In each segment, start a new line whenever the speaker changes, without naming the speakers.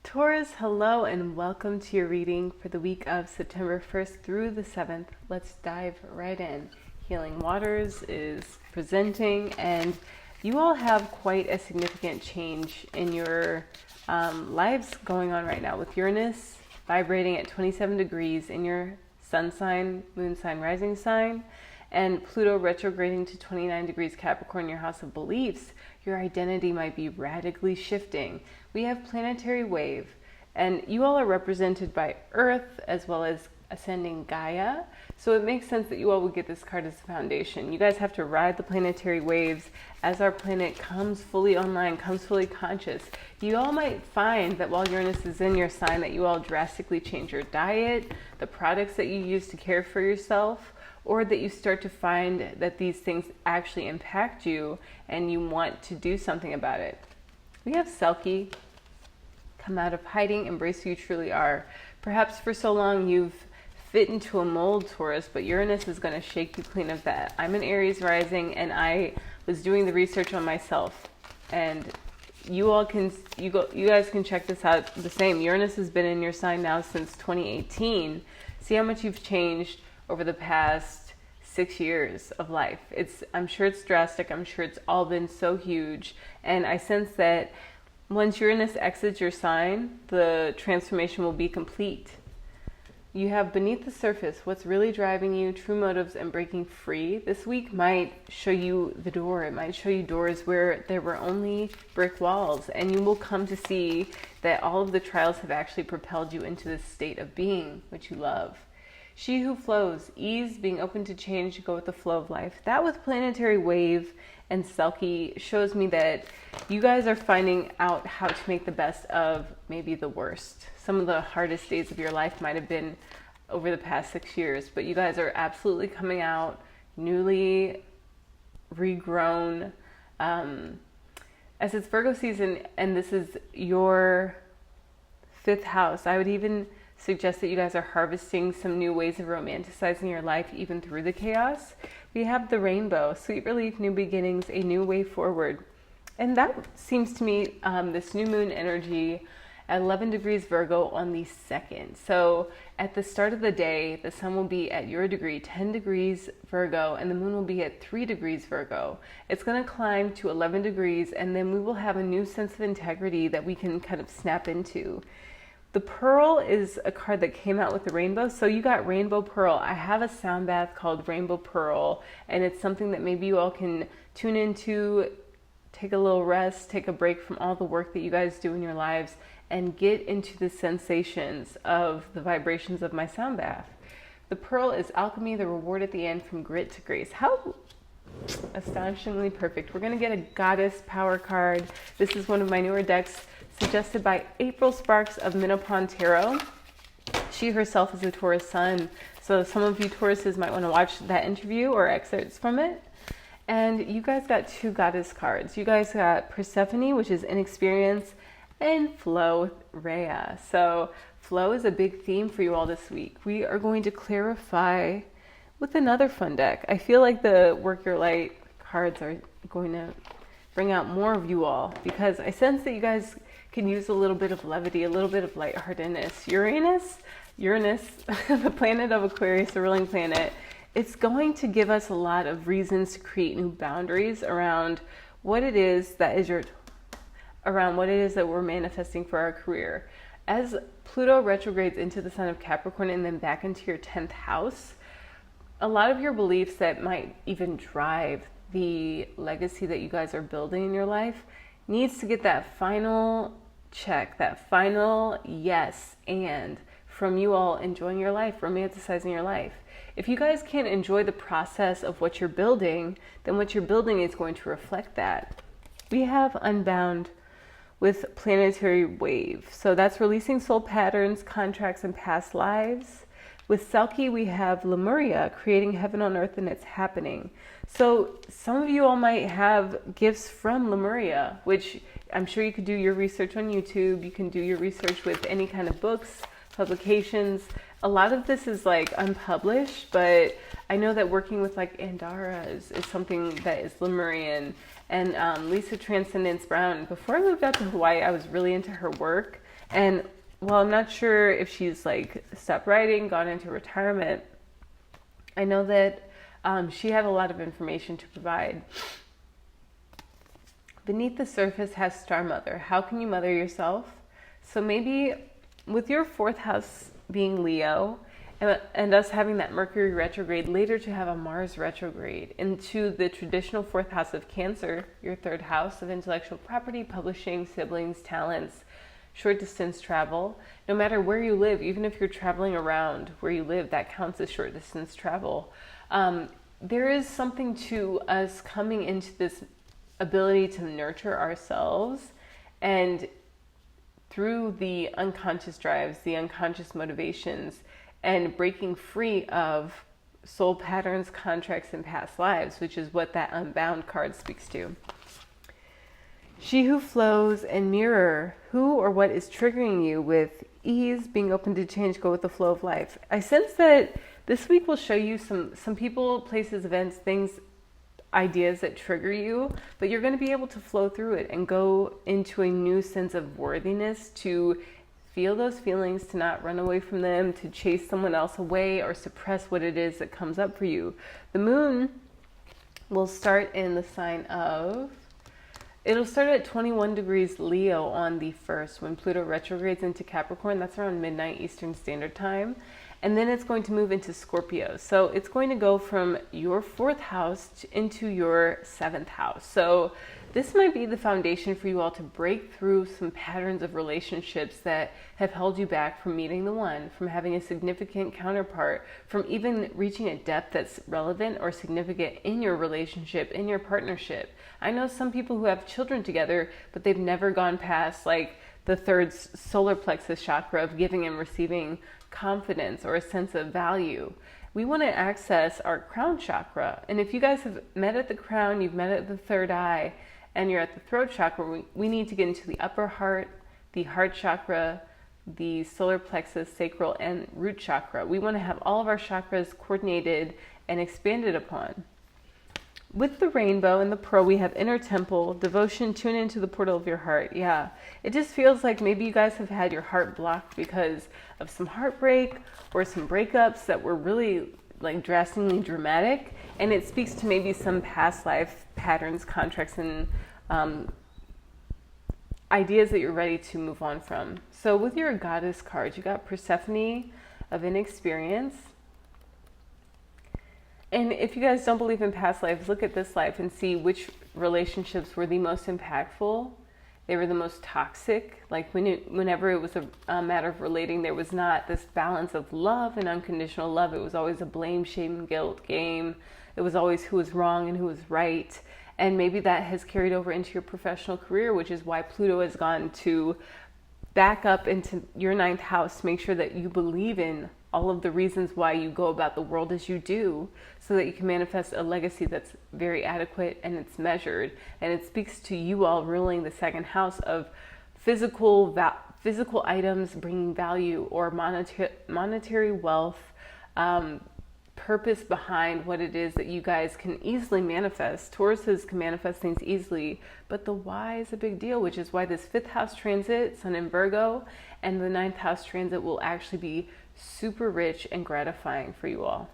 Taurus, hello and welcome to your reading for the week of September 1st through the 7th. Let's dive right in. Healing Waters is presenting, and you all have quite a significant change in your lives going on right now, with Uranus vibrating at 27 degrees in your sun sign, moon sign, rising sign, and Pluto retrograding to 29 degrees Capricorn, your house of beliefs. Your identity might be radically shifting. We have planetary wave, and you all are represented by Earth as well as ascending Gaia. So it makes sense that you all would get this card as a foundation. You guys have to ride the planetary waves as our planet comes fully online, comes fully conscious. You all might find that while Uranus is in your sign that you all drastically change your diet, the products that you use to care for yourself, or that you start to find that these things actually impact you and you want to do something about it. We have Selkie, come out of hiding, embrace who you truly are. Perhaps for so long you've fit into a mold, Taurus, but Uranus is going to shake you clean of that. I'm an Aries rising, and I was doing the research on myself, and you guys can check this out the same. Uranus has been in your sign now since 2018. See how much you've changed over the past 6 years of life. I'm sure it's drastic. I'm sure it's all been so huge. And I sense that once Uranus exits your sign, the transformation will be complete. You have beneath the surface what's really driving you, true motives, and breaking free. This week might show you the door. It might show you doors where there were only brick walls, and you will come to see that all of the trials have actually propelled you into this state of being, which you love. She who flows, ease, being open to change, go with the flow of life. That with planetary wave and Selkie shows me that you guys are finding out how to make the best of maybe the worst. Some of the hardest days of your life might have been over the past 6 years, but you guys are absolutely coming out newly regrown. As it's Virgo season and this is your 5th house, I would even suggest that you guys are harvesting some new ways of romanticizing your life even through the chaos. We have the rainbow, sweet relief, new beginnings, a new way forward. And that seems to me this new moon energy at 11 degrees Virgo on the 2nd. So at the start of the day, the sun will be at your degree, 10 degrees Virgo, and the moon will be at 3 degrees Virgo. It's going to climb to 11 degrees, and then we will have a new sense of integrity that we can kind of snap into. The Pearl is a card that came out with the rainbow. So you got Rainbow Pearl. I have a sound bath called Rainbow Pearl, and it's something that maybe you all can tune into, take a little rest, take a break from all the work that you guys do in your lives, and get into the sensations of the vibrations of my sound bath. The Pearl is alchemy, the reward at the end, from grit to grace. How astonishingly perfect. We're going to get a Goddess Power card. This is one of my newer decks, suggested by April Sparks of Minopon Tarot. She herself is a Taurus sun, so some of you Tauruses might want to watch that interview or excerpts from it. And you guys got 2 goddess cards. You guys got Persephone, which is inexperience, and Flow with Rhea. So flow is a big theme for you all this week. We are going to clarify with another fun deck. I feel like the Work Your Light cards are going to bring out more of you all, because I sense that you guys can use a little bit of levity, a little bit of lightheartedness. Uranus, the planet of Aquarius, the ruling planet, it's going to give us a lot of reasons to create new boundaries around what it is that we're manifesting for our career. As Pluto retrogrades into the sign of Capricorn and then back into your 10th house, a lot of your beliefs that might even drive the legacy that you guys are building in your life needs to get that final check, that final yes and from you all enjoying your life, romanticizing your life. If you guys can't enjoy the process of what you're building, then what you're building is going to reflect that. We have Unbound with planetary wave. So that's releasing soul patterns, contracts, and past lives. With Selkie, we have Lemuria, creating heaven on earth, and it's happening. So some of you all might have gifts from Lemuria, which I'm sure you could do your research on YouTube. You can do your research with any kind of books, publications. A lot of this is like unpublished, but I know that working with like Andara is something that is Lemurian. And Lisa Transcendence Brown, before I moved out to Hawaii, I was really into her work. And while I'm not sure if she's like stopped writing, gone into retirement, I know that she had a lot of information to provide. Beneath the surface has Star Mother. How can you mother yourself? So maybe with your fourth house being Leo, and us having that Mercury retrograde, later to have a Mars retrograde into the traditional fourth house of Cancer, your third house of intellectual property, publishing, siblings, talents, short distance travel. No matter where you live, even if you're traveling around where you live, that counts as short distance travel. There is something to us coming into this ability to nurture ourselves, and through the unconscious drives, the unconscious motivations, and breaking free of soul patterns, contracts, and past lives, which is what that Unbound card speaks to. She who flows and mirror who or what is triggering you with ease, being open to change, go with the flow of life. I sense that this week will show you some people, places, events, things, ideas that trigger you, but you're going to be able to flow through it and go into a new sense of worthiness, to feel those feelings, to not run away from them, to chase someone else away or suppress what it is that comes up for you. The moon will start in the sign of, it'll start at 21 degrees Leo on the 1st when Pluto retrogrades into Capricorn. That's around midnight Eastern Standard Time. And then it's going to move into Scorpio. So it's going to go from your fourth house into your seventh house. So this might be the foundation for you all to break through some patterns of relationships that have held you back from meeting the one, from having a significant counterpart, from even reaching a depth that's relevant or significant in your relationship, in your partnership. I know some people who have children together, but they've never gone past like the third solar plexus chakra of giving and receiving confidence or a sense of value. We want to access our crown chakra. And if you guys have met at the crown, you've met at the third eye, and you're at the throat chakra, we need to get into the upper heart, the heart chakra, the solar plexus, sacral, and root chakra. We want to have all of our chakras coordinated and expanded upon. With the rainbow and the pearl, we have inner temple, devotion, tune into the portal of your heart. Yeah, it just feels like maybe you guys have had your heart blocked because of some heartbreak or some breakups that were really like drastically dramatic. And it speaks to maybe some past life patterns, contracts, and ideas that you're ready to move on from. So with your goddess cards, you got Persephone of inexperience. And if you guys don't believe in past lives, look at this life and see which relationships were the most impactful. They were the most toxic. Like whenever it was a matter of relating, there was not this balance of love and unconditional love. It was always a blame, shame, guilt game. It was always who was wrong and who was right. And maybe that has carried over into your professional career, which is why Pluto has gone to back up into your ninth house to make sure that you believe in all of the reasons why you go about the world as you do, so that you can manifest a legacy that's very adequate and it's measured. And it speaks to you all ruling the second house of physical items bringing value, or monetary wealth, purpose behind what it is that you guys can easily manifest. Tauruses can manifest things easily, but the why is a big deal, which is why this fifth house transit, Sun in Virgo, and the ninth house transit will actually be super rich and gratifying for you all.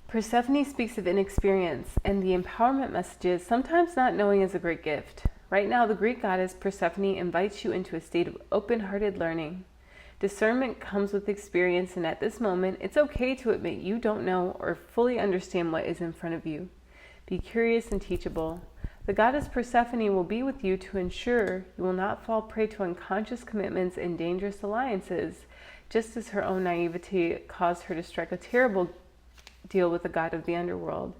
Persephone speaks of inexperience, and the empowerment message is sometimes not knowing is a great gift. Right now, the Greek goddess Persephone invites you into a state of open-hearted learning. Discernment comes with experience, and at this moment, it's okay to admit you don't know or fully understand what is in front of you. Be curious and teachable. The goddess Persephone will be with you to ensure you will not fall prey to unconscious commitments and dangerous alliances, just as her own naivety caused her to strike a terrible deal with the god of the underworld.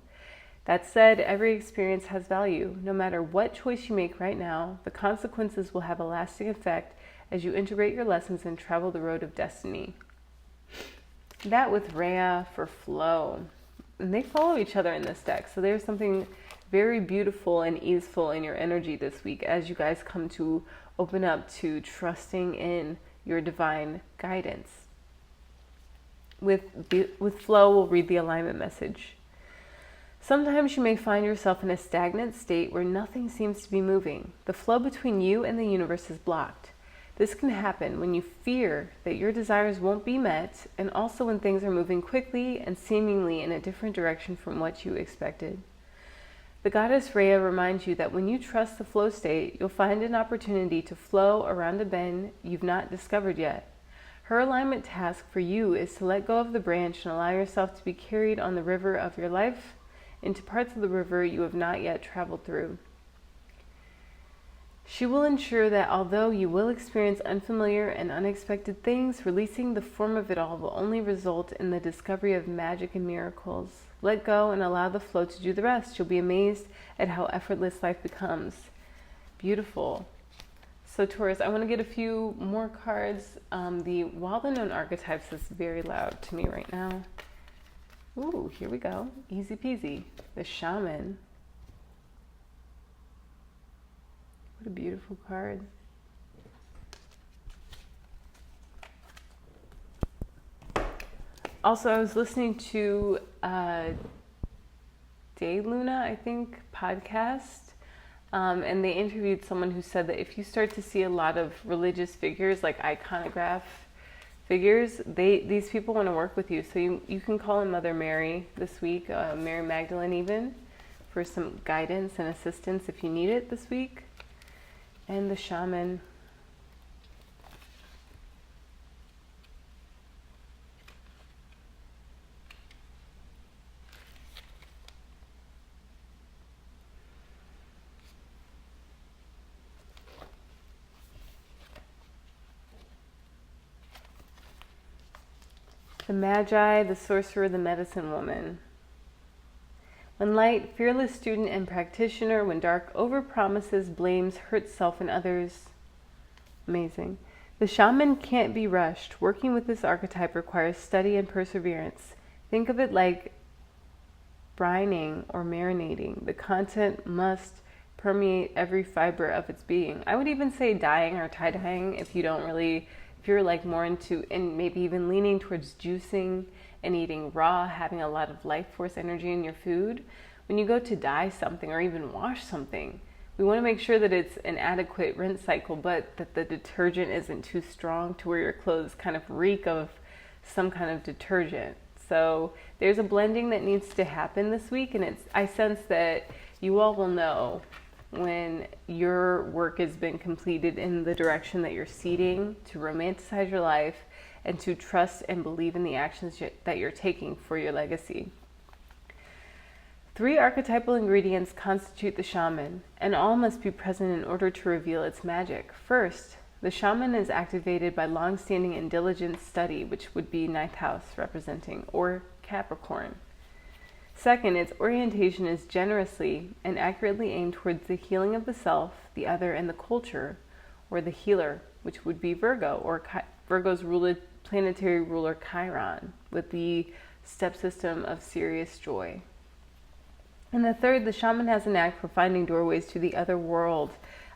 That said, every experience has value. No matter what choice you make right now, the consequences will have a lasting effect as you integrate your lessons and travel the road of destiny. That with Rhea for flow. And they follow each other in this deck. So there's something very beautiful and easeful in your energy this week as you guys come to open up to trusting in your divine guidance. With flow, we'll read the alignment message. Sometimes you may find yourself in a stagnant state where nothing seems to be moving. The flow between you and the universe is blocked. This can happen when you fear that your desires won't be met, and also when things are moving quickly and seemingly in a different direction from what you expected. The goddess Rhea reminds you that when you trust the flow state, you'll find an opportunity to flow around a bend you've not discovered yet. Her alignment task for you is to let go of the branch and allow yourself to be carried on the river of your life into parts of the river you have not yet traveled through. She will ensure that although you will experience unfamiliar and unexpected things, releasing the form of it all will only result in the discovery of magic and miracles. Let go and allow the flow to do the rest. You'll be amazed at how effortless life becomes. Beautiful. So Taurus, I want to get a few more cards. The Wild Unknown Archetypes is very loud to me right now. Ooh, here we go. Easy peasy. The Shaman. What a beautiful card. Also, I was listening to Day Luna, I think, podcast. And they interviewed someone who said that if you start to see a lot of religious figures, like iconograph figures, these people want to work with you. So you can call in Mother Mary this week, Mary Magdalene even, for some guidance and assistance if you need it this week. And the Shaman. The Magi, the Sorcerer, the Medicine Woman. When light, fearless student and practitioner, when dark, overpromises, blames, hurts self and others. Amazing. The Shaman can't be rushed. Working with this archetype requires study and perseverance. Think of it like brining or marinating. The content must permeate every fiber of its being. I would even say dyeing or tie-dyeing if you're like more into, and maybe even leaning towards juicing and eating raw, having a lot of life force energy in your food. When you go to dye something or even wash something, we want to make sure that it's an adequate rinse cycle, but that the detergent isn't too strong to where your clothes kind of reek of some kind of detergent. So there's a blending that needs to happen this week, and I sense that you all will know when your work has been completed in the direction that you're seeding to romanticize your life and to trust and believe in the actions that you're taking for your legacy. 3 archetypal ingredients constitute the shaman, and all must be present in order to reveal its magic. First, the shaman is activated by long-standing and diligent study, which would be 9th house representing, or Capricorn. Second, its orientation is generously and accurately aimed towards the healing of the self, the other, and the culture, or the healer, which would be Virgo, or Virgo's planetary ruler Chiron, with the step system of Sirius Joy. And the third, the shaman has an knack for finding doorways to the other world.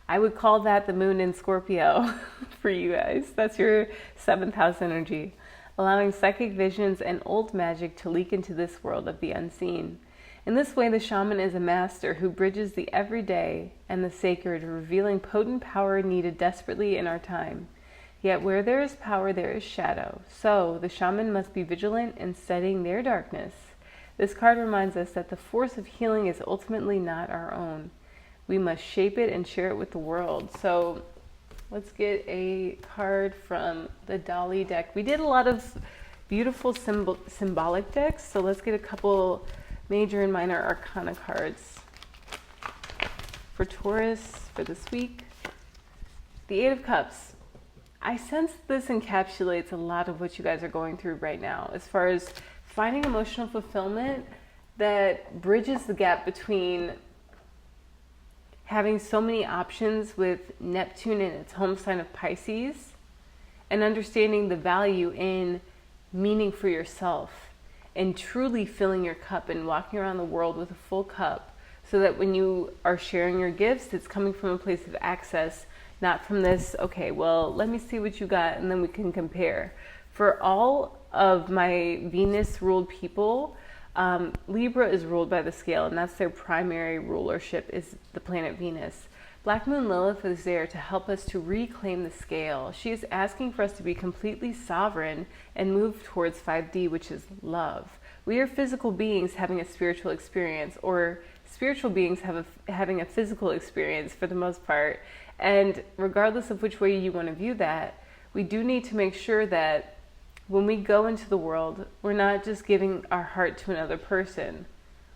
I would call that the moon in Scorpio for you guys. That's your 7th house energy, allowing psychic visions and old magic to leak into this world of the unseen. In this way, the shaman is a master who bridges the everyday and the sacred, revealing potent power needed desperately in our time. Yet where there is power, there is shadow. So the shaman must be vigilant in studying their darkness. This card reminds us that the force of healing is ultimately not our own. We must shape it and share it with the world. So let's get a card from the Dolly deck. We did a lot of beautiful symbolic decks, so let's get a couple major and minor arcana cards for Taurus for this week. The 8 of Cups. I sense this encapsulates a lot of what you guys are going through right now, as far as finding emotional fulfillment that bridges the gap between having so many options with Neptune in its home sign of Pisces and understanding the value in meaning for yourself and truly filling your cup and walking around the world with a full cup, so that when you are sharing your gifts, it's coming from a place of access, not from this, okay, well, let me see what you got and then we can compare. For all of my Venus-ruled people, Libra is ruled by the scale, and that's their primary rulership, is the planet Venus. Black Moon Lilith is there to help us to reclaim the scale. She is asking for us to be completely sovereign and move towards 5D, which is love. We are physical beings having a spiritual experience, or spiritual beings having a physical experience for the most part. And regardless of which way you want to view that, we do need to make sure that when we go into the world, we're not just giving our heart to another person.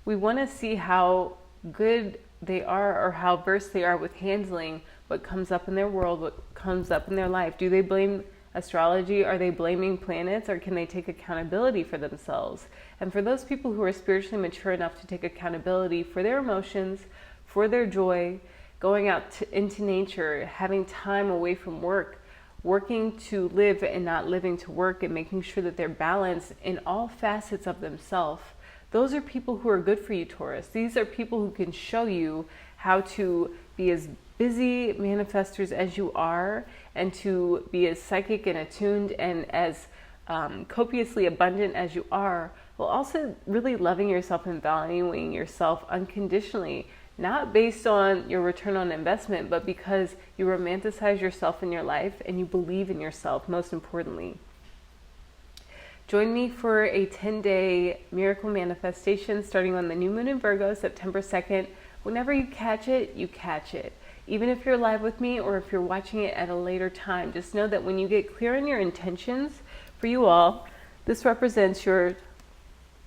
We want to see how good they are or how versed they are with handling what comes up in their world, what comes up in their life. Do they blame astrology? Are they blaming planets? Or can they take accountability for themselves? And for those people who are spiritually mature enough to take accountability for their emotions, for their joy, going out into nature, having time away from work, working to live and not living to work, and making sure that they're balanced in all facets of themselves, those are people who are good for you, Taurus. These are people who can show you how to be as busy manifestors as you are, and to be as psychic and attuned and as copiously abundant as you are, while also really loving yourself and valuing yourself unconditionally, not based on your return on investment, but because you romanticize yourself in your life and you believe in yourself, most importantly. Join me for a 10-day miracle manifestation starting on the new moon in Virgo, September 2nd. Whenever you catch it, you catch it. Even if you're live with me or if you're watching it at a later time, just know that when you get clear on your intentions, for you all, this represents your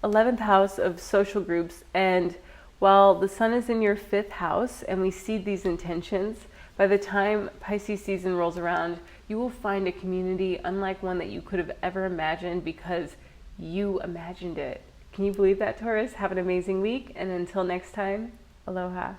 11th house of social groups. And while the sun is in your 5th house and we seed these intentions, by the time Pisces season rolls around, you will find a community unlike one that you could have ever imagined because you imagined it. Can you believe that, Taurus? Have an amazing week, and until next time, aloha.